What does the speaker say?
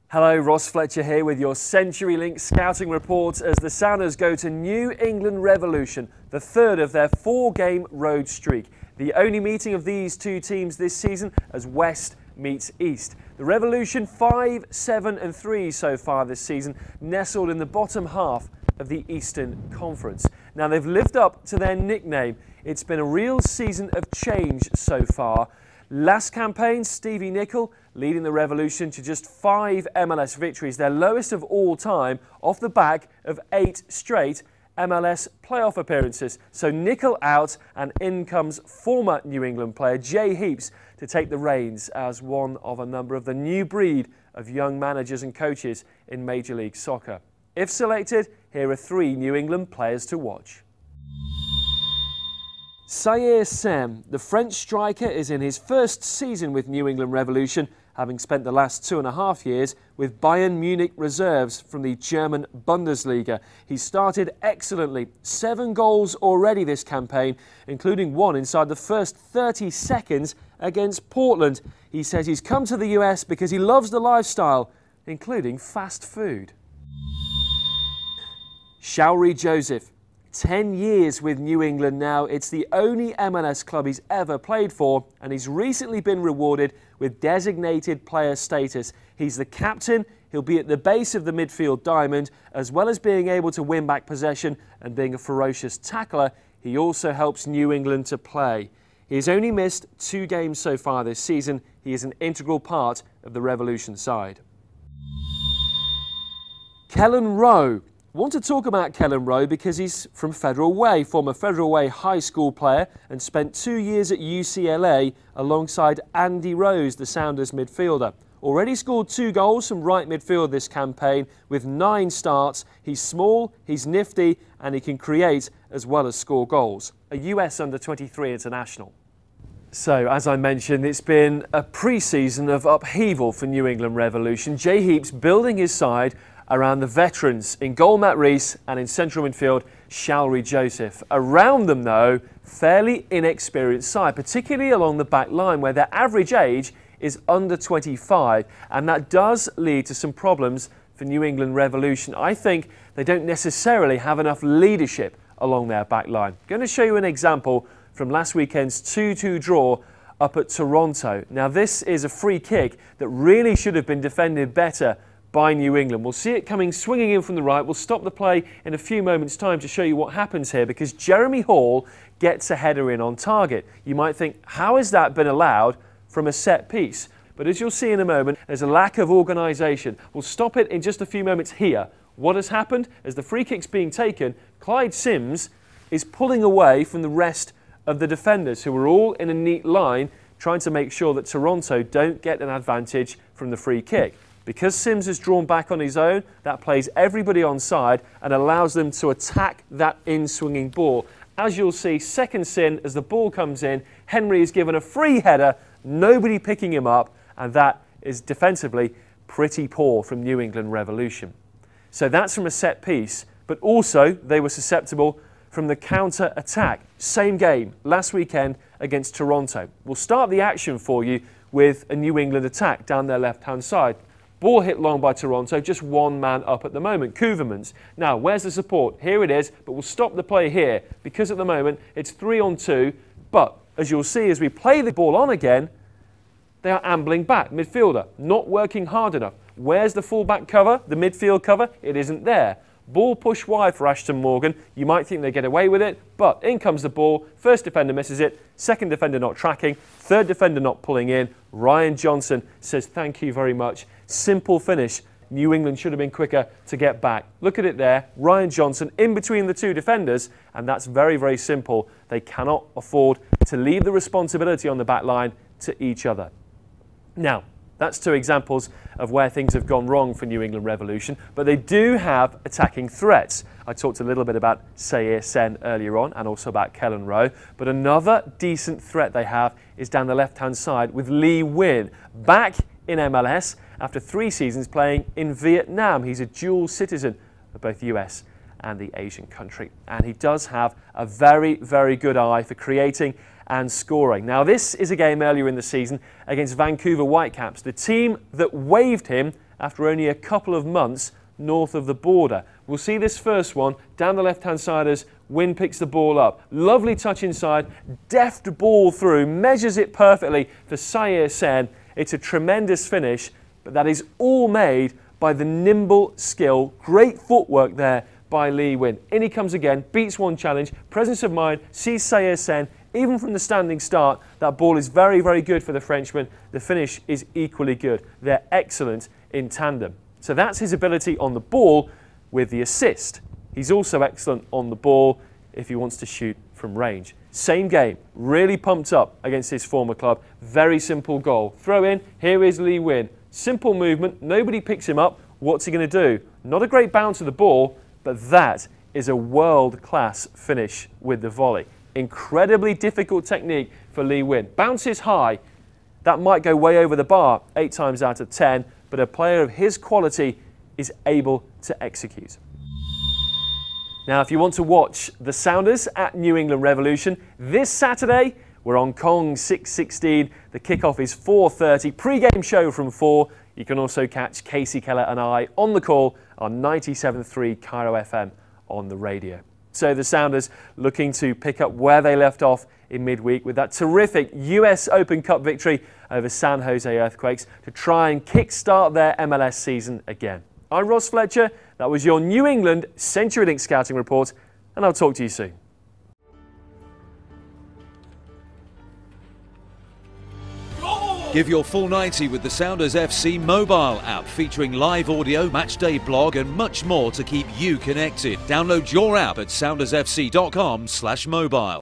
Hello, Ross Fletcher here with your CenturyLink Scouting Report as the Sounders go to New England Revolution, the third of their four-game road streak. The only meeting of these two teams this season as West meets East. The Revolution 5-7-3 so far this season, nestled in the bottom half of the Eastern Conference. Now they've lived up to their nickname. It's been a real season of change so far. Last campaign, Stevie Nicol leading the Revolution to just 5 MLS victories, their lowest of all time, off the back of 8 straight MLS playoff appearances. So Nicol out, and in comes former New England player Jay Heaps to take the reins as one of a number of the new breed of young managers and coaches in Major League Soccer. If selected, here are 3 New England players to watch. Sayer Sem, the French striker, is in his first season with New England Revolution, having spent the last 2.5 years with Bayern Munich reserves from the German Bundesliga. He started excellently, 7 goals already this campaign, including one inside the first 30 seconds against Portland. He says he's come to the US because he loves the lifestyle, including fast food. Shaori Joseph. 10 years with New England now. It's the only MLS club he's ever played for, and he's recently been rewarded with designated player status. He's the captain. He'll be at the base of the midfield diamond, as well as being able to win back possession and being a ferocious tackler. He also helps New England to play. He has only missed 2 games so far this season. He is an integral part of the Revolution side. Kellen Rowe. I want to talk about Kellen Rowe because he's from Federal Way, former Federal Way high school player, and spent 2 years at UCLA alongside Andy Rose, the Sounders midfielder. Already scored 2 goals from right midfield this campaign with 9 starts. He's small, he's nifty, and he can create as well as score goals. A US under-23 international. So, as I mentioned, it's been a pre-season of upheaval for New England Revolution. Jay Heaps building his side around the veterans, in goal Matt Reese and in central midfield Shaori Joseph. Around them though, fairly inexperienced side, particularly along the back line where their average age is under 25, and that does lead to some problems for New England Revolution. I think they don't necessarily have enough leadership along their back line. I'm going to show you an example from last weekend's 2-2 draw up at Toronto. Now this is a free kick that really should have been defended better by New England. We'll see it coming swinging in from the right. We'll stop the play in a few moments' time to show you what happens here, because Jeremy Hall gets a header in on target. You might think, how has that been allowed from a set piece? But as you'll see in a moment, there's a lack of organisation. We'll stop it in just a few moments here. What has happened? As the free kick's being taken, Clyde Sims is pulling away from the rest of the defenders, who are all in a neat line, trying to make sure that Toronto don't get an advantage from the free kick. Because Sims is drawn back on his own, that plays everybody onside and allows them to attack that in-swinging ball. As you'll see, second sin as the ball comes in, Henry is given a free header, nobody picking him up, and that is defensively pretty poor from New England Revolution. So that's from a set piece, but also they were susceptible from the counter-attack. Same game last weekend against Toronto. We'll start the action for you with a New England attack down their left-hand side. Ball hit long by Toronto, just one man up at the moment, Kouvermans. Now, where's the support? Here it is, but we'll stop the play here because at the moment it's 3-on-2. But as you'll see, as we play the ball on again, they are ambling back. Midfielder not working hard enough. Where's the fullback cover, the midfield cover? It isn't there. Ball pushed wide for Ashton Morgan. You might think they get away with it, but in comes the ball. First defender misses it, second defender not tracking, third defender not pulling in. Ryan Johnson says thank you very much. Simple finish. New England should have been quicker to get back. Look at it there. Ryan Johnson in between the 2 defenders, and that's very, very simple. They cannot afford to leave the responsibility on the back line to each other. Now, that's 2 examples of where things have gone wrong for New England Revolution, but they do have attacking threats. I talked a little bit about Sayer Sen earlier on and also about Kellen Rowe, but another decent threat they have is down the left-hand side with Lee Win, back in MLS after 3 seasons playing in Vietnam. He's a dual citizen of both US and the Asian country, and he does have a very, very good eye for creating and scoring. Now this is a game earlier in the season against Vancouver Whitecaps, the team that waived him after only a couple of months north of the border. We'll see this first one down the left-hand side as Wynn picks the ball up. Lovely touch inside, deft ball through, measures it perfectly for Sayer Sen. It's a tremendous finish, but that is all made by the nimble skill, great footwork there by Lee Wynn. In he comes again, beats one challenge, presence of mind, sees Sayer Sen. Even from the standing start, that ball is very, very good for the Frenchman. The finish is equally good. They're excellent in tandem. So that's his ability on the ball with the assist. He's also excellent on the ball if he wants to shoot from range. Same game, really pumped up against his former club. Very simple goal. Throw in, here is Lee Wynn. Simple movement, nobody picks him up. What's he going to do? Not a great bounce of the ball, but that is a world-class finish with the volley. Incredibly difficult technique for Lee Wynn. Bounces high, that might go way over the bar 8 times out of 10, but a player of his quality is able to execute. Now, if you want to watch the Sounders at New England Revolution this Saturday, we're on Kong 6:16. The kickoff is 4:30. Pre-game show from 4. You can also catch Casey Keller and I on the call on 97.3 Cairo FM on the radio. So the Sounders looking to pick up where they left off in midweek with that terrific US Open Cup victory over San Jose Earthquakes to try and kickstart their MLS season again. I'm Ross Fletcher. That was your New England CenturyLink Scouting Report, and I'll talk to you soon. Give your full 90 with the Sounders FC mobile app featuring live audio, matchday blog and much more to keep you connected. Download your app at soundersfc.com/mobile.